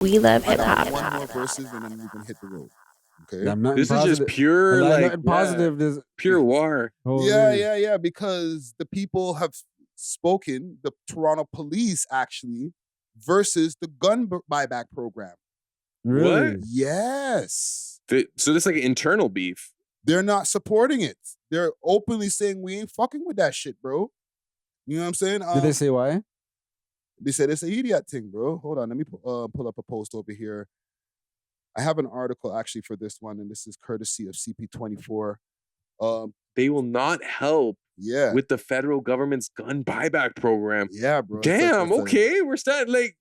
We love hip One hop. more verses and then we can hit the road. Okay. Yeah, This is just pure, like, positive. There's pure war. Yeah. Because the people have spoken, the Toronto police actually, versus the gun buyback program. Really? What? Yes. So this is like an internal beef. They're not supporting it. They're openly saying we ain't fucking with that shit, bro. You know what I'm saying? Did they say why? They said it's an idiot thing, bro. Hold on, let me pull up a post over here. I have an article actually for this one, and this is courtesy of CP24. They will not help with the federal government's gun buyback program. Yeah, bro. Damn, okay. We're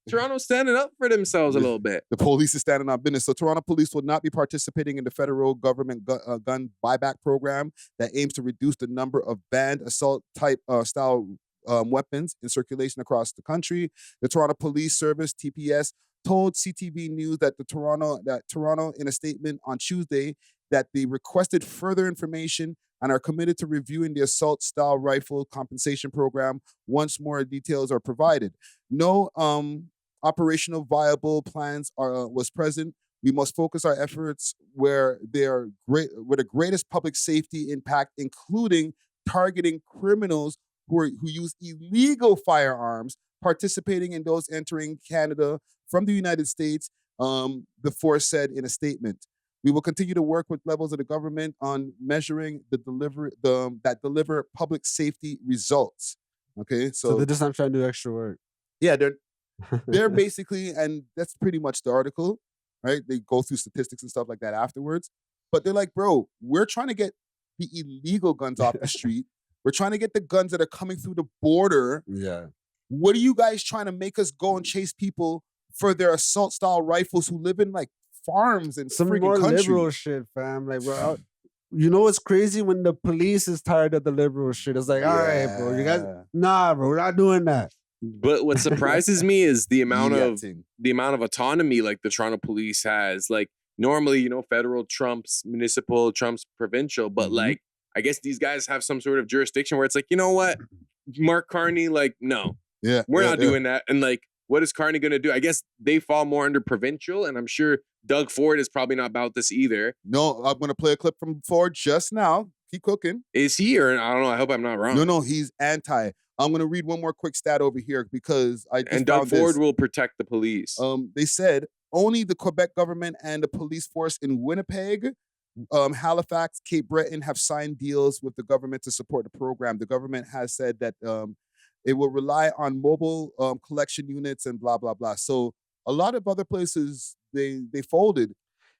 Toronto's standing up for themselves a little bit. The police is standing on business. So Toronto police will not be participating in the federal government gun buyback program that aims to reduce the number of banned assault type style weapons in circulation across the country. The Toronto Police Service, TPS, told CTV News that Toronto, in a statement on Tuesday, that they requested further information and are committed to reviewing the assault-style rifle compensation program once more details are provided. No operational viable plans was present. We must focus our efforts where the greatest public safety impact, including targeting criminals who use illegal firearms, participating in those entering Canada from the United States, the force said in a statement. We will continue to work with levels of the government on measuring that deliver public safety results. Okay, so they're just not trying to do extra work. Yeah, they're basically, and that's pretty much the article, right? They go through statistics and stuff like that afterwards. But they're like, bro, we're trying to get the illegal guns off the street. We're trying to get the guns that are coming through the border. Yeah. What are you guys trying to make us go and chase people for their assault style rifles who live in like farms and some freaking more country? Liberal shit, fam. Like, bro, you know what's crazy when the police is tired of the liberal shit? It's like, all right, bro, you guys, nah, bro, we're not doing that. But what surprises me is the amount of autonomy like the Toronto police has. Like normally, federal trumps municipal, trumps provincial, but like I guess these guys have some sort of jurisdiction where it's like, you know what, Mark Carney, like, no, we're not doing that. And like, what is Carney going to do? I guess they fall more under provincial, and I'm sure Doug Ford is probably not about this either. No, I'm going to play a clip from Ford just now. Keep cooking. Is he, or I don't know, I hope I'm not wrong. No, he's anti. I'm going to read one more quick stat over here because I just And Doug Ford will protect the police. They said only the Quebec government and the police force in Winnipeg, Halifax, Cape Breton have signed deals with the government to support the program. The government has said that it will rely on mobile collection units and blah, blah, blah. So a lot of other places, they folded.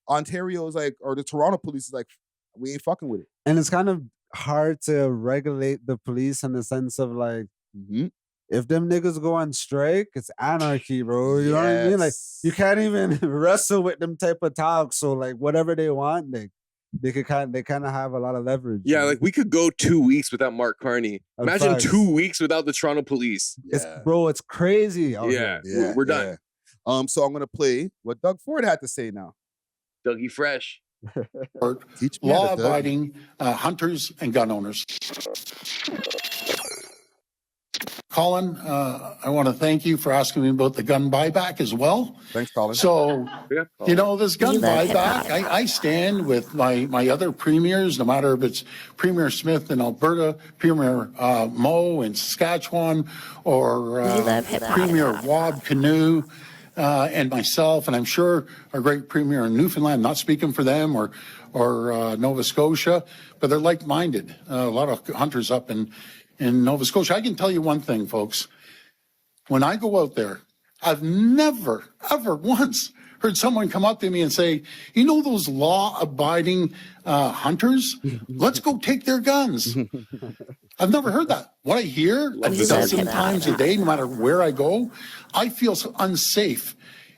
Ontario's like, or the Toronto police is like, we ain't fucking with it. And it's kind of hard to regulate the police in the sense of like, if them niggas go on strike, it's anarchy, bro. You know what I mean? Like, you can't even wrestle with them type of talk. So like, whatever they want, they kind of have a lot of leverage. Yeah, like we could go 2 weeks without Mark Carney. Imagine 2 weeks without the Toronto police. It's crazy. We're done. So I'm gonna play what Doug Ford had to say now. Dougie Fresh. Law-abiding hunters and gun owners. Colin, I want to thank you for asking me about the gun buyback as well. Thanks, Colin. So, this gun buyback, I stand with my other premiers, no matter if it's Premier Smith in Alberta, Premier Moe in Saskatchewan, or Premier Wab Canoe, and myself, and I'm sure our great Premier in Newfoundland, not speaking for them, or Nova Scotia, but they're like-minded. A lot of hunters up in Nova Scotia. I can tell you one thing, folks. When I go out there, I've never, ever once heard someone come up to me and say, those law-abiding hunters, let's go take their guns. I've never heard that. What I hear a dozen times a day, no matter where I go, I feel so unsafe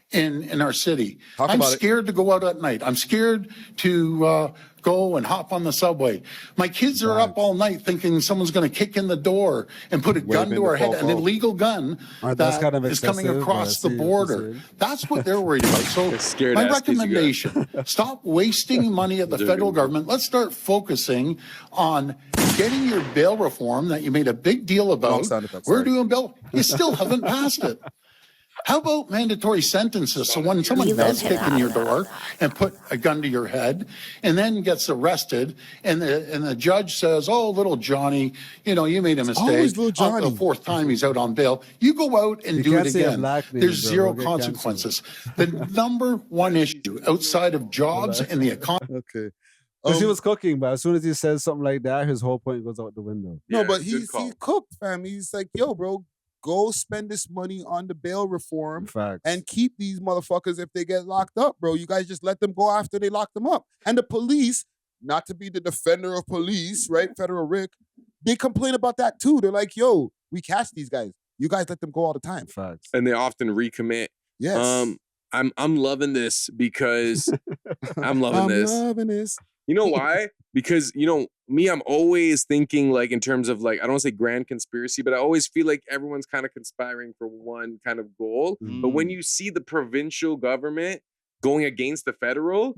in our city. I'm scared to go out at night. I'm scared to go and hop on the subway. My kids are up all night thinking someone's going to kick in the door and put a gun to our head, an illegal gun that is coming across the border. That's what they're worried about. So my recommendation, stop wasting money at the federal government. Let's start focusing on getting your bail reform that you made a big deal about. We're doing bail. You still haven't passed it. How about mandatory sentences? So when someone does kick in your door and put a gun to your head and then gets arrested and the judge says, oh, little Johnny, you made a mistake. Always little Johnny. The fourth time he's out on bail. You go out and do it again. There's zero consequences. The number one issue outside of jobs and the economy. Okay. Because he was cooking, but as soon as he says something like that, his whole point goes out the window. No, but he cooked, fam. He's like, yo, bro, go spend this money on the bail reform and keep these motherfuckers if they get locked up, bro. You guys just let them go after they lock them up. And the police, not to be the defender of police, right, Federal Rick, they complain about that too. They're like, yo, we catch these guys. You guys let them go all the time. Facts. And they often recommit. Yes. I'm loving this because I'm loving this. You know why? Because, me, I'm always thinking like in terms of like, I don't want to say grand conspiracy, but I always feel like everyone's kind of conspiring for one kind of goal. But when you see the provincial government going against the federal,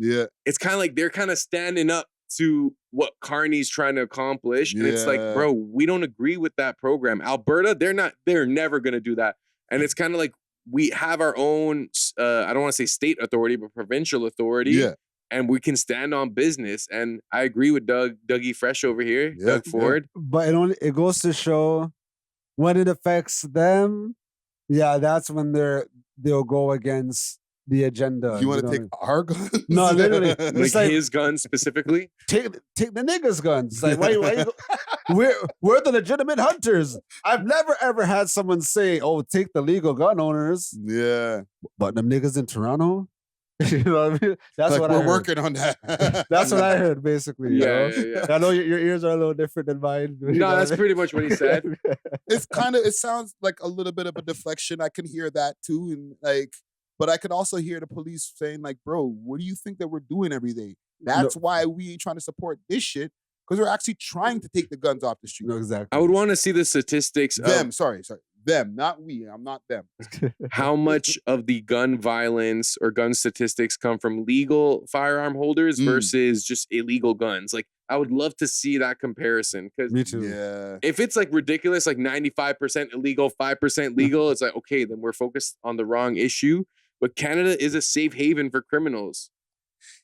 it's kind of like they're kind of standing up to what Carney's trying to accomplish. And it's like, bro, we don't agree with that program. Alberta, they're never going to do that. And it's kind of like we have our own, I don't want to say state authority, but provincial authority. Yeah. And we can stand on business. And I agree with Dougie Fresh over here, Doug Ford. But it goes to show when it affects them, that's when they'll go against the agenda. You want to take our guns? No, literally. Like his guns specifically? Take the niggas' guns. Like, why we're the legitimate hunters. I've never ever had someone say, oh, take the legal gun owners. Yeah. But them niggas in Toronto? You know what I mean? That's like what we're working on that. That's what I heard, basically. Yeah. I know your ears are a little different than mine. No, that's pretty much what he said. It sounds like a little bit of a deflection. I can hear that too. And but I could also hear the police saying, like, bro, what do you think that we're doing every day? That's why we ain't trying to support this shit. Because we're actually trying to take the guns off the street. No, exactly. I would want to see the statistics. Sorry. Them, not we. I'm not them. How much of the gun violence or gun statistics come from legal firearm holders versus just illegal guns? Like, I would love to see that comparison. Me too. Yeah. If it's like ridiculous, like 95% illegal, 5% legal, it's like, okay, then we're focused on the wrong issue. But Canada is a safe haven for criminals.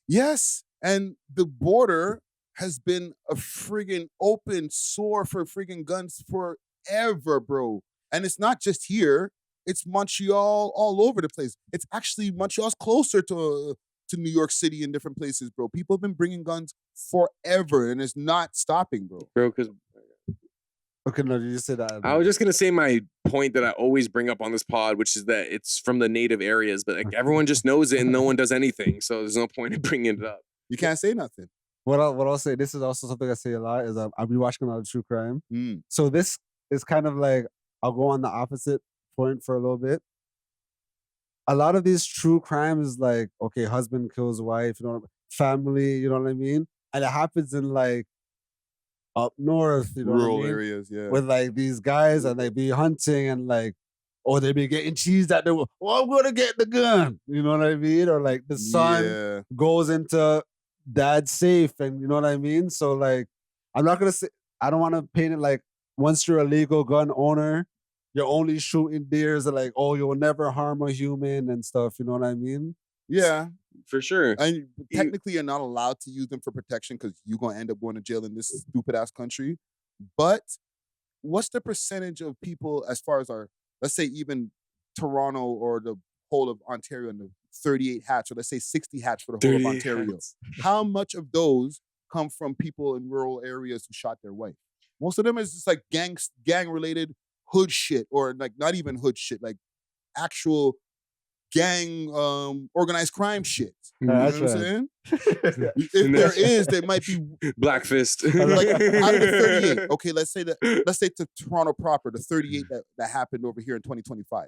Yes. And the border has been a friggin' open sore for friggin' guns forever, bro. And it's not just here. It's Montreal, all over the place. It's actually Montreal's closer to New York City and different places, bro. People have been bringing guns forever, and it's not stopping, bro. Bro, because... Okay, no, you just said that. I was just going to say my point that I always bring up on this pod, which is that it's from the native areas, but like everyone just knows it and no one does anything. So there's no point in bringing it up. You can't say nothing. What I'll say, this is also something I say a lot, is I'll be watching a lot of true crime. So this is kind of like, I'll go on the opposite point for a little bit. A lot of these true crimes, like, okay, husband kills wife, family, you know what I mean? And it happens in like up north, rural areas, yeah. With like these guys and they be hunting and like, or they be getting cheesed at I'm gonna get the gun. You know what I mean? Or like the son goes into dad's safe and you know what I mean? So like, I'm not gonna say, I don't want to paint it like, once you're a legal gun owner, you're only shooting deers and like, oh, you'll never harm a human and stuff. You know what I mean? Yeah, for sure. And technically, you're not allowed to use them for protection because you're going to end up going to jail in this stupid ass country. But what's the percentage of people as far as let's say even Toronto or the whole of Ontario and the 38 hats, or let's say 60 hats for the whole of Ontario? How much of those come from people in rural areas who shot their wife? Most of them is just like gang-related hood shit, or like not even hood shit, like actual gang organized crime shit. You know what I'm saying? If there is, there might be Black Fist. Like out of the 38, okay, let's say to Toronto proper, the 38 that happened over here in 2025.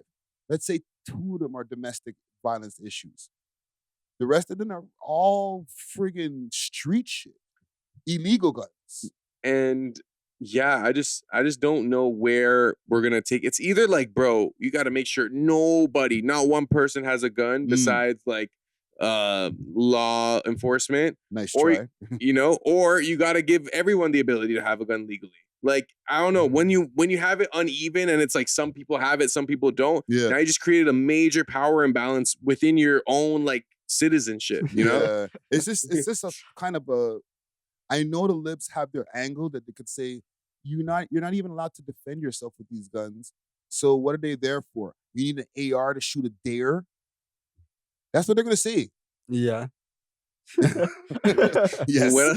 Let's say 2 of them are domestic violence issues. The rest of them are all friggin' street shit, illegal guns. And yeah, I just don't know where we're gonna take. It's either like, bro, you got to make sure not one person has a gun besides like law enforcement. Nice or try. or you got to give everyone the ability to have a gun legally. Like, I don't know, when you have it uneven and it's like some people have it, some people don't. Yeah. Now you just created a major power imbalance within your own like citizenship, you know? Yeah. It's just a kind of a. I know the libs have their angle that they could say you're not even allowed to defend yourself with these guns. So what are they there for? You need an AR to shoot a dare. That's what they're gonna say. Yeah. Yes. Well,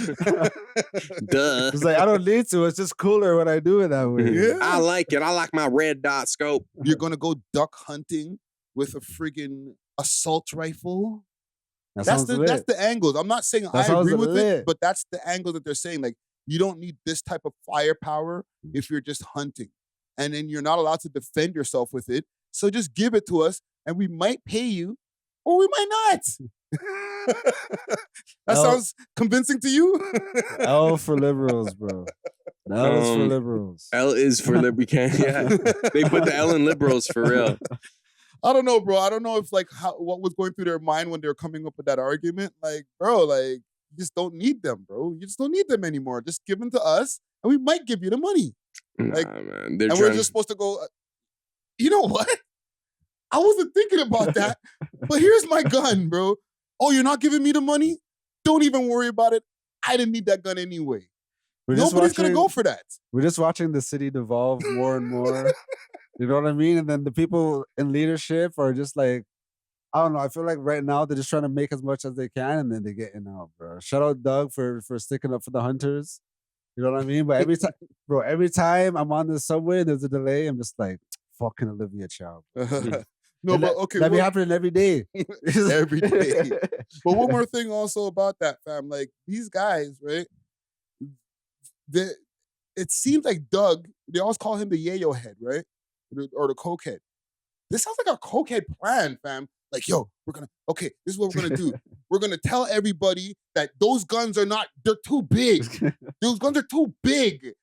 duh. It's like, I don't need to. It's just cooler when I do it that way. Yeah. I like it. I like my red dot scope. You're gonna go duck hunting with a friggin' assault rifle. That's the angles. I'm not saying I agree with it, but that's the angle that they're saying. Like, you don't need this type of firepower if you're just hunting. And then you're not allowed to defend yourself with it. So just give it to us and we might pay you or we might not. That sounds convincing to you? L for liberals, bro. L is for liberals. L is for liberals. Yeah. They put the L in liberals for real. I don't know, bro. I don't know if like what was going through their mind when they were coming up with that argument. Like, bro, like you just don't need them, bro. You just don't need them anymore. Just give them to us and we might give you the money. Like, man. We're just supposed to go, you know what? I wasn't thinking about that, but here's my gun, bro. Oh, you're not giving me the money? Don't even worry about it. I didn't need that gun anyway. Nobody's going to go for that. We're just watching the city devolve more and more. You know what I mean? And then the people in leadership are just like, I don't know. I feel like right now they're just trying to make as much as they can and then they're getting out, bro. Shout out Doug for sticking up for the hunters. You know what I mean? But every time I'm on the subway and there's a delay, I'm just like, fucking Olivia Chow. No, but okay. That be happening every day. Every day. But one more thing also about that, fam. Like, these guys, right? It seems like Doug, they always call him the yayo head, right? Or the coke head. This sounds like a cokehead plan, fam. Like, yo, this is what we're gonna do. We're gonna tell everybody that those guns they're too big. Those guns are too big.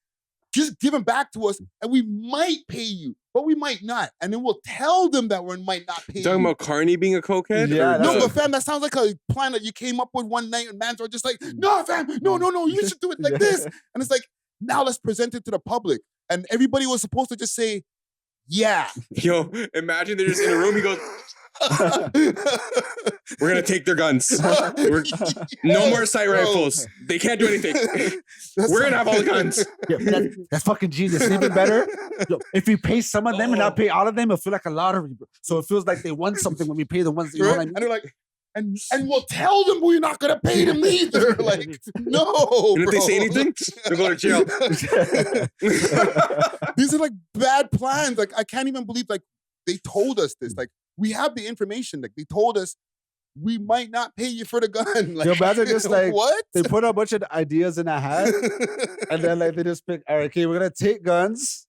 Just give them back to us and we might pay you, but we might not. And then we'll tell them that we might not pay you. Talking about Carney being a cokehead? Yeah. No, but fam, that sounds like a plan that you came up with one night and mans are just like, no, fam, no, you should do it like this. And it's like, now let's present it to the public. And everybody was supposed to just say, yeah. Yo, imagine they're just in a room. He goes, we're going to take their guns. No more sight rifles. They can't do anything. We're going to have all the guns. Yeah, that's fucking genius. Even better, if we pay some of them and not pay all of them, it'll feel like a lottery. So it feels like they won something when we pay the ones that you know what I mean? And they're like, and we'll tell them we're not gonna pay them either. Like, no. And if they say anything, they'll go to jail. These are like bad plans. Like, I can't even believe like they told us this. Like, we have the information. Like, they told us we might not pay you for the gun. Like, yo, imagine just like what? They put a bunch of ideas in a hat, and then like they just pick. All right, okay, we're gonna take guns.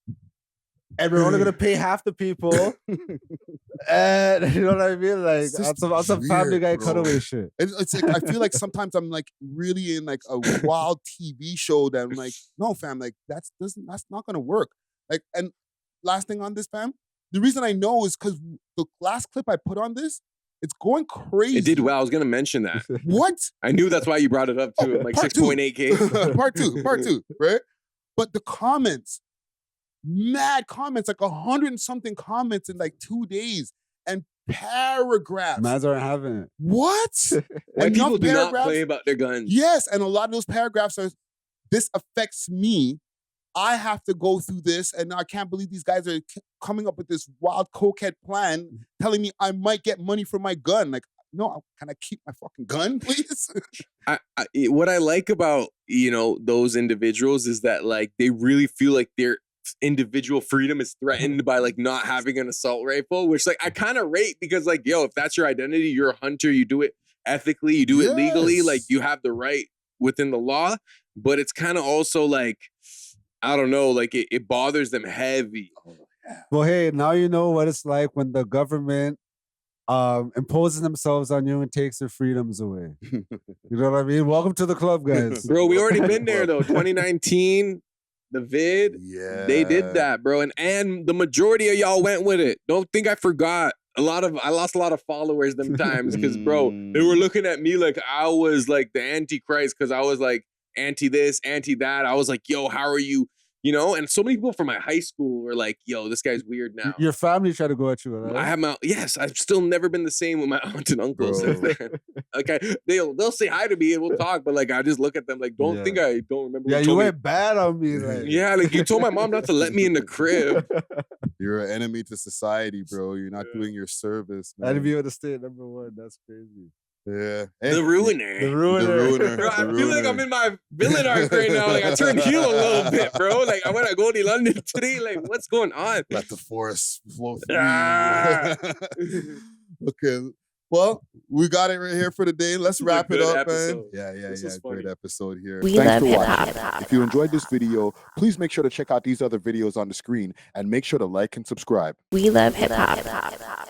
And we're only gonna pay half the people, and you know what I mean, like on some Family Guy cutaway shit. It's like I feel like sometimes I'm like really in like a wild TV show that I'm like, no, fam, like that's not gonna work. Like, and last thing on this, fam, the reason I know is because the last clip I put on this, it's going crazy. It did well. I was gonna mention that. What? I knew that's why you brought it up too. Like 6.8K. Part two, right? But the comments. Mad comments, like 100 and something comments in like 2 days, and paragraphs. Mans aren't having it. What? And people do not play about their guns. Yes, and a lot of those paragraphs are, this affects me. I have to go through this, and I can't believe these guys are coming up with this wild cokehead plan, telling me I might get money for my gun. Like, no, can I keep my fucking gun, please? What I like about, those individuals is that like they really feel like their individual freedom is threatened by like not having an assault rifle, which like I kind of rate, because like, yo, if that's your identity, you're a hunter, you do it ethically, you do it legally, like you have the right within the law. But it's kind of also like, I don't know, like it bothers them heavy. Well, hey, now you know what it's like when the government imposes themselves on you and takes your freedoms away. You know what I mean? Welcome to the club, guys. Bro, we already been there though. 2019, the vid, they did that, bro. And the majority of y'all went with it. Don't think I forgot. I lost a lot of followers them times because, bro, they were looking at me like I was like the antichrist because I was like anti this, anti that. I was like, yo, how are you you know. And so many people from my high school were like, "Yo, this guy's weird now." Your family tried to go at you, right? I have my I've still never been the same with my aunt and uncle since then. Okay, they'll say hi to me and we'll talk, but like I just look at them like, don't think I don't remember. Yeah, you went bad on me, like. Yeah, like you told my mom not to let me in the crib. You're an enemy to society, bro. You're not doing your service, man. Enemy of the state, #1. That's crazy. Yeah. The ruiner. The ruiner. Bro, I feel like I'm in my villain arc right now. Like I turned heel a little bit, bro. Like I went to go to London today. Like what's going on? Let the force flow through. Ah. Okay. Well, we got it right here for the day. Let's wrap it up, episode. man. Yeah. Great episode here. We Thanks love for hip-hop. watching. If you enjoyed this video, please make sure to check out these other videos on the screen and make sure to like and subscribe. We love hip hop.